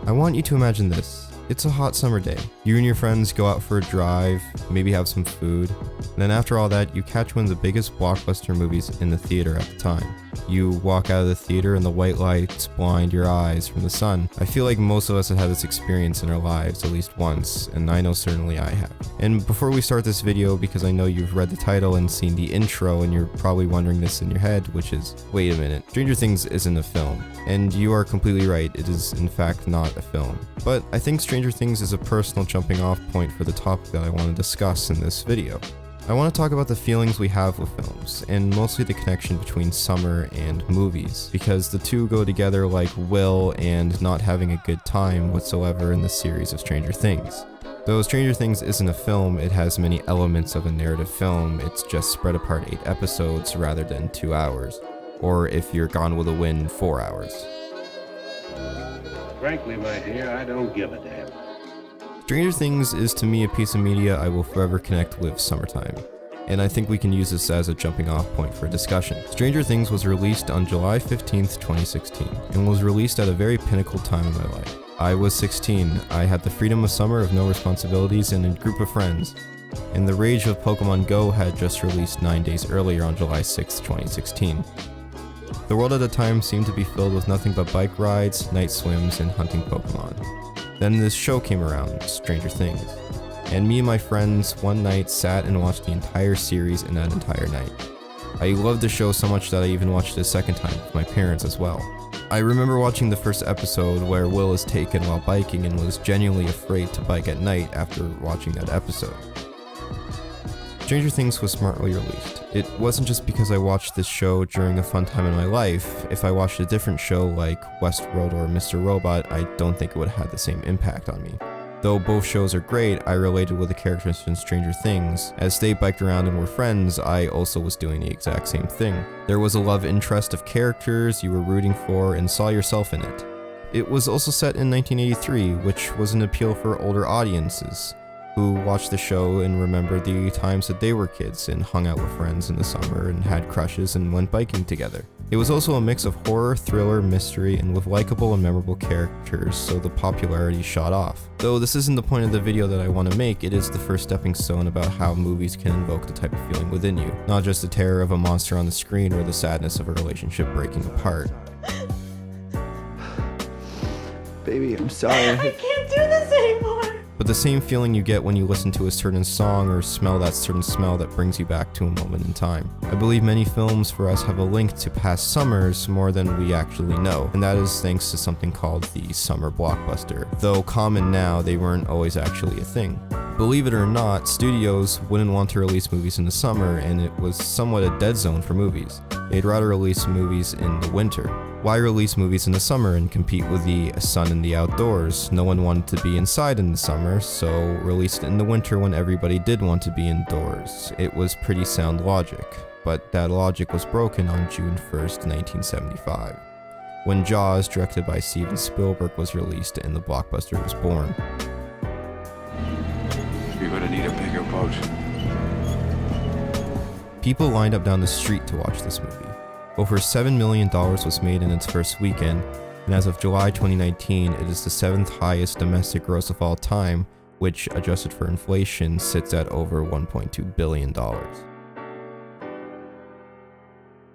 I want you to imagine this. It's a hot summer day. You and your friends go out for a drive, maybe have some food, and then after all that, you catch one of the biggest blockbuster movies in the theater at the time. You walk out of the theater and the white lights blind your eyes from the sun. I feel like most of us have had this experience in our lives at least once, and I know certainly I have. And before we start this video, because I know you've read the title and seen the intro and you're probably wondering this in your head, which is, wait a minute, Stranger Things isn't a film. And you are completely right, it is in fact not a film. But I think Stranger Things is a personal jumping off point for the topic that I want to discuss in this video. I want to talk about the feelings we have with films, and mostly the connection between summer and movies, because the two go together like will and not having a good time whatsoever in the series of Stranger Things. Though Stranger Things isn't a film, it has many elements of a narrative film. It's just spread apart 8 episodes rather than 2 hours, or if you're Gone with the Wind, 4 hours. Frankly, my dear, I don't give a damn. Stranger Things is to me a piece of media I will forever connect with summertime, and I think we can use this as a jumping off point for a discussion. Stranger Things was released on July 15th, 2016, and was released at a very pinnacle time in my life. I was 16, I had the freedom of summer of no responsibilities and a group of friends, and the rage of Pokemon Go had just released 9 days earlier on July 6th, 2016. The world at the time seemed to be filled with nothing but bike rides, night swims, and hunting Pokemon. Then this show came around, Stranger Things, and me and my friends one night sat and watched the entire series in that entire night. I loved the show so much that I even watched it a second time with my parents as well. I remember watching the first episode where Will is taken while biking and was genuinely afraid to bike at night after watching that episode. Stranger Things was smartly released. It wasn't just because I watched this show during a fun time in my life. If I watched a different show like Westworld or Mr. Robot, I don't think it would have had the same impact on me. Though both shows are great, I related with the characters in Stranger Things. As they biked around and were friends, I also was doing the exact same thing. There was a love interest of characters you were rooting for and saw yourself in it. It was also set in 1983, which was an appeal for older audiences who watched the show and remembered the times that they were kids and hung out with friends in the summer and had crushes and went biking together. It was also a mix of horror, thriller, mystery, and with likable and memorable characters, so the popularity shot off. Though this isn't the point of the video that I want to make, it is the first stepping stone about how movies can invoke the type of feeling within you, not just the terror of a monster on the screen or the sadness of a relationship breaking apart. Baby, I'm sorry. I can't do this anymore. But the same feeling you get when you listen to a certain song or smell that certain smell that brings you back to a moment in time. I believe many films for us have a link to past summers more than we actually know, and that is thanks to something called the summer blockbuster. Though common now, they weren't always actually a thing. Believe it or not, studios wouldn't want to release movies in the summer, and it was somewhat a dead zone for movies. They'd rather release movies in the winter. Why release movies in the summer and compete with the sun and the outdoors? No one wanted to be inside in the summer, so released it in the winter when everybody did want to be indoors. It was pretty sound logic, but that logic was broken on June 1st, 1975, when Jaws, directed by Steven Spielberg, was released and the blockbuster was born. You're gonna need a bigger boat. People lined up down the street to watch this movie. Over $7 million was made in its first weekend, and as of July 2019, it is the 7th highest domestic gross of all time, which, adjusted for inflation, sits at over $1.2 billion.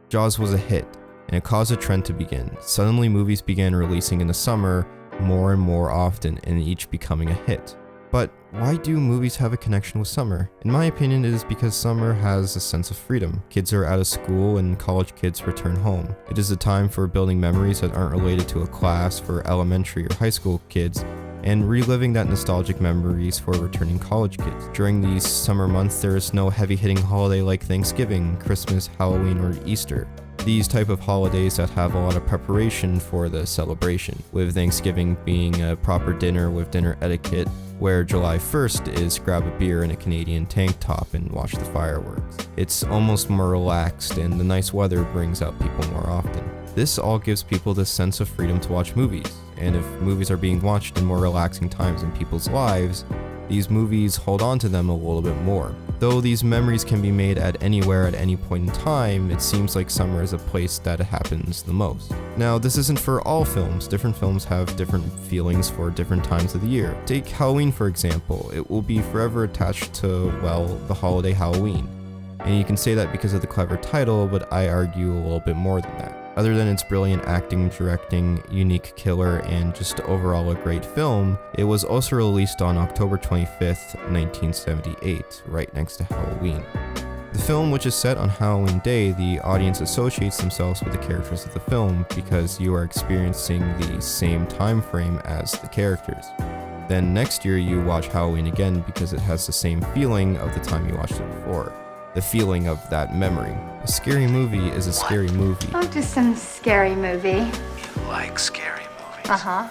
Jaws was a hit, and it caused a trend to begin. Suddenly, movies began releasing in the summer more and more often, and each becoming a hit. But why do movies have a connection with summer? In my opinion, it is because summer has a sense of freedom. Kids are out of school and college kids return home. It is a time for building memories that aren't related to a class for elementary or high school kids, and reliving that nostalgic memories for returning college kids. During these summer months, there is no heavy-hitting holiday like Thanksgiving, Christmas, Halloween, or Easter. These type of holidays that have a lot of preparation for the celebration, with Thanksgiving being a proper dinner with dinner etiquette, where July 1st is grab a beer in a Canadian tank top and watch the fireworks. It's almost more relaxed, and the nice weather brings out people more often. This all gives people the sense of freedom to watch movies, and if movies are being watched in more relaxing times in people's lives, these movies hold on to them a little bit more. Though these memories can be made at anywhere at any point in time, it seems like summer is a place that it happens the most. Now, this isn't for all films. Different films have different feelings for different times of the year. Take Halloween, for example. It will be forever attached to, well, the holiday Halloween. And you can say that because of the clever title, but I argue a little bit more than that. Other than its brilliant acting, directing, unique killer, and just overall a great film, it was also released on October 25th, 1978, right next to Halloween. The film, which is set on Halloween Day, the audience associates themselves with the characters of the film because you are experiencing the same time frame as the characters. Then next year you watch Halloween again because it has the same feeling of the time you watched it before. The feeling of that memory. A scary movie is a scary movie. Oh, just some scary movie. You like scary movies? Uh-huh.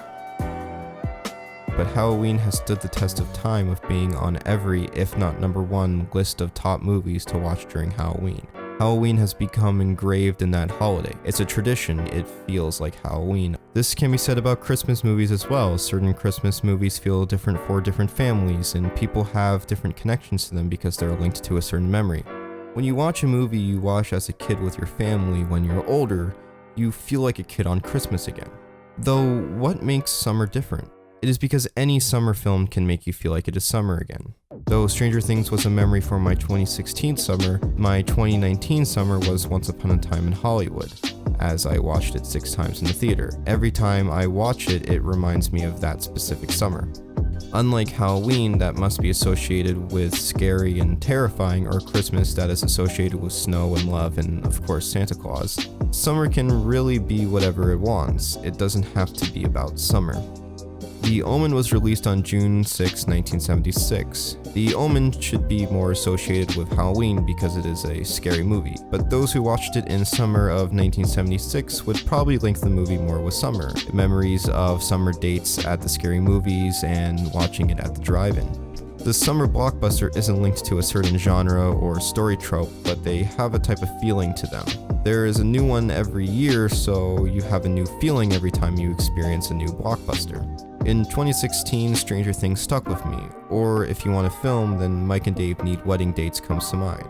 But Halloween has stood the test of time of being on every, if not number one, list of top movies to watch during Halloween. Halloween has become engraved in that holiday. It's a tradition, it feels like Halloween. This can be said about Christmas movies as well. Certain Christmas movies feel different for different families, and people have different connections to them because they're linked to a certain memory. When you watch a movie you watch as a kid with your family, when you're older, you feel like a kid on Christmas again. Though, what makes summer different? It is because any summer film can make you feel like it is summer again. Though Stranger Things was a memory for my 2016 summer, my 2019 summer was Once Upon a Time in Hollywood, as I watched it 6 times in the theater. Every time I watch it, it reminds me of that specific summer. Unlike Halloween, that must be associated with scary and terrifying, or Christmas that is associated with snow and love and, of course, Santa Claus, summer can really be whatever it wants. It doesn't have to be about summer. The Omen was released on June 6, 1976. The Omen should be more associated with Halloween because it is a scary movie, but those who watched it in summer of 1976 would probably link the movie more with summer. Memories of summer dates at the scary movies and watching it at the drive-in. The summer blockbuster isn't linked to a certain genre or story trope, but they have a type of feeling to them. There is a new one every year, so you have a new feeling every time you experience a new blockbuster. In 2016, Stranger Things stuck with me, or if you want a film, then Mike and Dave Need Wedding Dates comes to mind,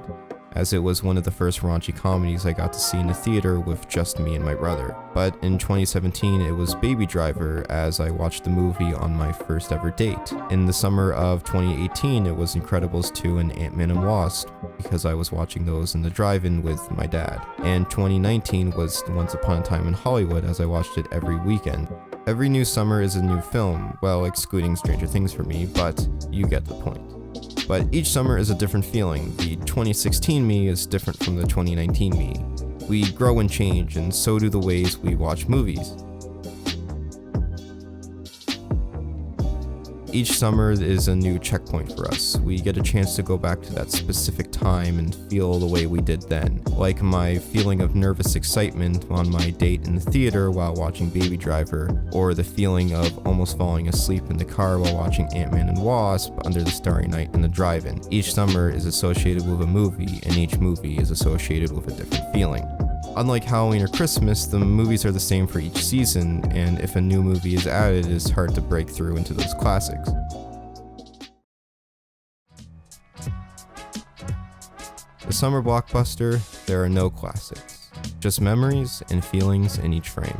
as it was one of the first raunchy comedies I got to see in the theater with just me and my brother. But in 2017, it was Baby Driver, as I watched the movie on my first ever date. In the summer of 2018, it was Incredibles 2 and Ant-Man and Wasp, because I was watching those in the drive-in with my dad. And 2019 was Once Upon a Time in Hollywood, as I watched it every weekend. Every new summer is a new film, well, excluding Stranger Things for me, but you get the point. But each summer is a different feeling. The 2016 me is different from the 2019 me. We grow and change, and so do the ways we watch movies. Each summer is a new checkpoint for us. We get a chance to go back to that specific time and feel the way we did then. Like my feeling of nervous excitement on my date in the theater while watching Baby Driver, or the feeling of almost falling asleep in the car while watching Ant-Man and Wasp under the starry night in the drive-in. Each summer is associated with a movie, and each movie is associated with a different feeling. Unlike Halloween or Christmas, the movies are the same for each season, and if a new movie is added, it is hard to break through into those classics. The summer blockbuster, there are no classics, just memories and feelings in each frame.